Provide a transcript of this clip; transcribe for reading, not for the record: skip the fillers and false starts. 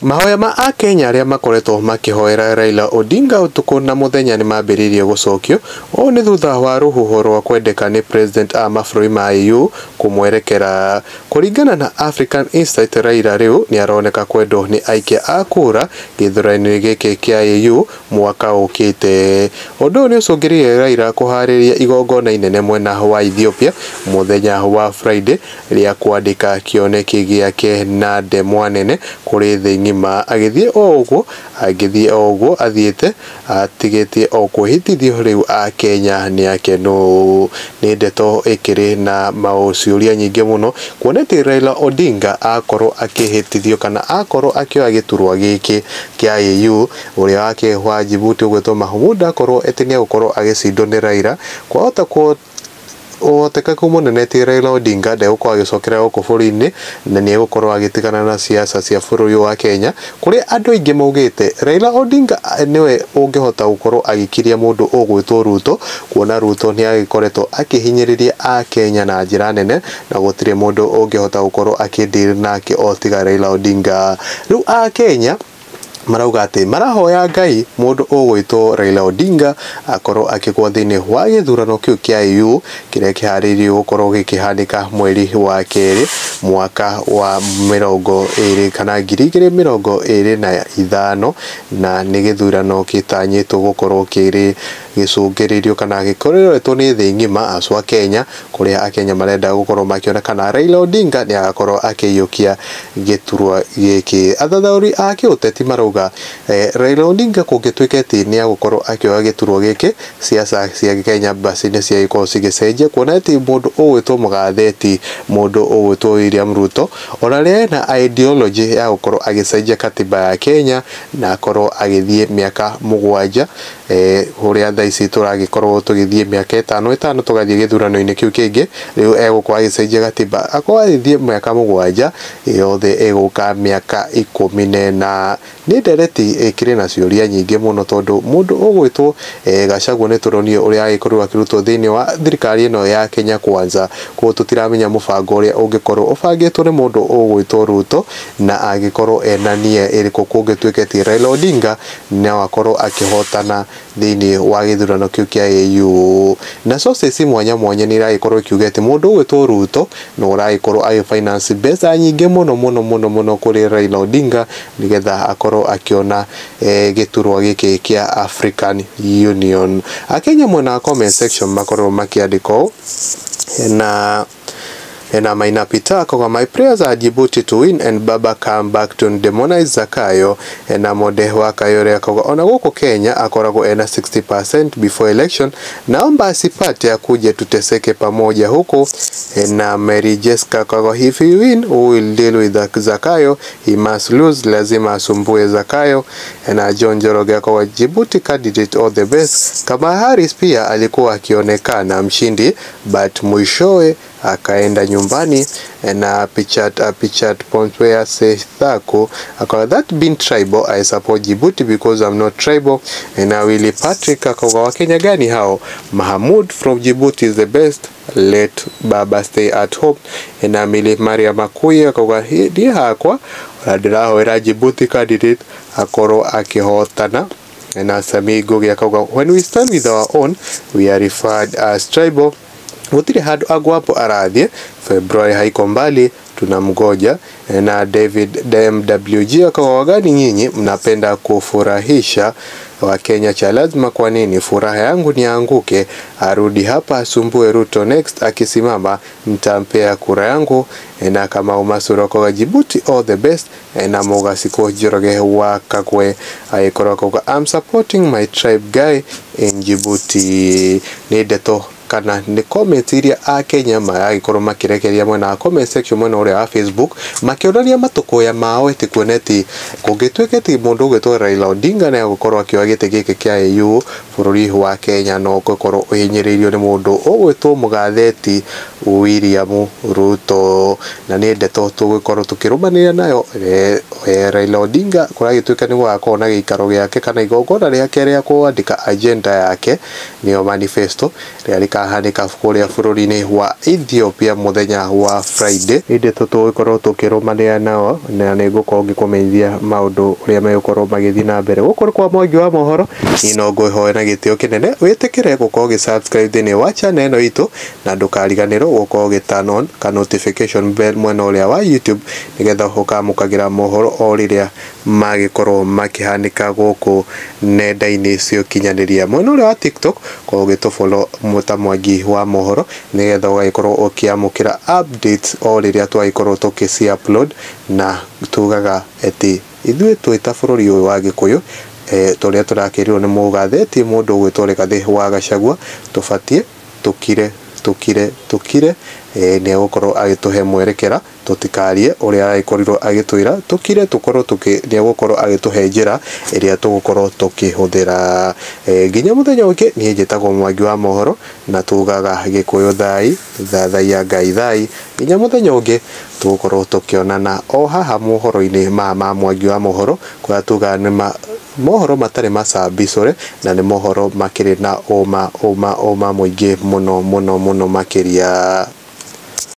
Mahoya ma a Kenya aria makoretwo makihoera Raila Odinga utuku na muthenya ni mambiririe gucokio o ni thutha wa ruhuho rwa kwendeka ni president a mabũrũri ma EU kumwerekera. Kuringana na African Insight, Raila riu ni aroneka kwendwo ni aikia a kura githurano giki kia EU mwaka ukite. Undu ni ucungiririe Raila kuhariria igongona inene mwena wa Ethiopia muthenya wa Friday ria kwandika kioneki giake na ndemwa nene kuri thĩ ng'ima agithie o uguo athiete atigetie o kwihitithio riu a Kenya ni akenu. Ni ndeto ikiri na mauciuria nyingi muno kuoneti Raila Odinga akorwo akihitithio kana akorwo akioya giturwa giki kia EU uria wake wa Djibouti ugwetwo Mahmoud akorwo etinia gukorwo agicindwo ni Raila kwahota uhotekeku munene ti Raila Odinga ndegũkorwo agĩcokera gũkũ bũrũri-inĩ na nĩ egũkorwo agĩtigana na siasa cia bũrũri wa Kenya, kũrĩa andũ aingĩ maugĩte Raila Odinga niwe ũngĩhota gũkorwo agĩkiria mũndũ ũgwĩtwo Ruto, kuona Ruto nĩ agĩkoretwo akĩhinyĩrĩria a Kenya na njĩra nene na gũtirĩ mũndũ ũngĩhota gũkorwo akĩdeal nake o tiga Raila Odinga. Rĩu a Kenya marauga ati marahoya Ngai mundu ugwitwo Raila Odinga akorwo akigwa thiini wa githurano kiu kia EU kiria kiharirio gukorwo gikihanika mweri wa keri mwaka wa 20 kana 2025 na ni githurano kitanyitwo gukorwo kiri gicungiririo kana gikoretwo ni thĩ ng'ima acwa Kenya, kuria akenya marenda gukorwo makiona kana Raila Odinga ni agakorwo akiyukia giturwa giki. Athathauri a kiuteti marauga Raila Odinga kungituiketi ni agukorwo akioya giturwa giki, siasa cia Kenya basi ni cia iko cigicenjia kuona ati mundu ugwitwo Mugatheti, mundu ugwitwo William Ruto ona ria na ideology ya gukorwo agicenjia katiba ya Kenya na akorwo agithie miaka 7 uria ici turagikorwo tugithie miaka 5 tugathie githurano-ini kiu kingi. Riu egũkorwo agicenjia katiba akorwo agithie miaka 7 yothe eguka miaka 14. Ni ndereti ikiri na ciuria nyingi muno tondu mundu ugwitwo Gachagua ni turonio uria agikorwo akirutwo thiini wa thirikari ino ya Kenya Kwanza, ko tutiramenya mubango uria ungikorwo ubangitwo ni mundu ugwitwo Ruto na agikorwo ena nia iriku kungituiketi Raila Odinga na akorwo akihotana thiini wa githurano kiu kia EU. Na sources mwanya ni iragikorwo ikiuga ati mundu ugwitwo Ruto no uragikorwo agifinance mbeca nyingi muno kuri Raila Odinga nigetha akorwo akiona giturwa giki kia African Union. Akenya mwena comment section makorwo makiandika na Maina Peter kwa my prayers are Djibouti to win and Baba come back to demonize Zakayo na mode wa Kayore kwa ona huko Kenya akoragwo ena 60% before election, naomba asipate akuje tuteseke pamoja huko. Na Mary Jessica kwa if you win we will deal with Zakayo, he must lose, lazima asumbue Zakayo. Na John Njoroge kwa Djibouti candidate all the best. Kama Harris pia alikuwa akionekana mshindi but mwishowe akaenda nyumbani. Na Pichat Pontwea says Thako that being tribal I support Djibouti because I'm not tribal. Na Willie Patrick akawa Wakenya gani hao? Mahmoud from Djibouti is the best, let Baba stay at home. Na Mili Maria Makuya akawa hii hakwa radirahoera Djibouti candidate akoro akihotana. Na Sami Gogi akawa when we stand with our own we are referred as tribal. Gutire handu agwapo arathie February haiko mbali tunamgoja. Na David DMWG akawa gani nyinyi mnapenda kufurahisha wa Kenya cha lazima, kwa nini furaha yangu ni anguke arudi hapa asumbue Ruto next akisimama mtampea kura yangu. Na kama umasura kwa Djibouti all the best. Na moga siko Njoroge wa Kagwe aikora kwa I'm supporting my tribe guy in Djibouti. Ni deto kana ni comment iria a Kenya maragikorwo makirekeria mwena comment section mwena uria wa Facebook makionania matukoya mao eti kuoneti kungituiketi mundu ugwitwo Raila Odinga na gukorwo akioya gite giki kia EU bũrũri wa Kenya no gukorwo uhinyiririo ni mundu ugwitwo Mugatheti William Ruto. Na ni ndeto tugukorwo tukirumanira nayo Raila Odinga kuragituika ni gwakorwo na giikaro giake kana igongona riake ria kuandika agenda yake niyo manifesto ria rikahanika kuria bururi-ini wa Ethiopia muthenya wa Friday. Indi tutugikorwo tukirumania nao na ni ngukorwo ngikumenyithia maundu uria megukorwo magithii na mbere gukuri kwa Mwangi wa Mohoro. Ni no ngwihoe na gitio kinene witikire gukorwo gisubscribe thini wa channel ino itu na ndukariganirwo gukorwo giturn on ka notification bell mwena uria wa YouTube nigetha ukamukagira mohoro o riria magikorwo makihanika guku nenda-ini cio kinyaniria. Mwena uria wa TikTok ko gitufollow muta Mwangi wa Mohoro nigetha ugagikorwo ukiamukira updates o riria twagikorwo tukisi upload na tugaga eti ithuĩ twita bururi uyu wa Gikuyu turia turakirirwo ni mugatheti mundu gwitwo Rigathi wa Gachagua tubatie tukire ni gukorwo agituhe mwerekera tutikarie uria agikorirwo agitwira tukire tukorwo ni gukorwo agituhe njira iria tugukorwo tukihuthira nginya muthenya ungi. Ni njitagwo Mwangi wa Mohoro na tugaga Gikuyu thai thathaia Ngai thai nginya muthenya ungi tugukorwo tukionana o haha mohoro-ini ma Mwangi wa Mohoro kuria tugaga ni mohoro matari macambicure na ni mohoro makiri na uma muingi muno makiria.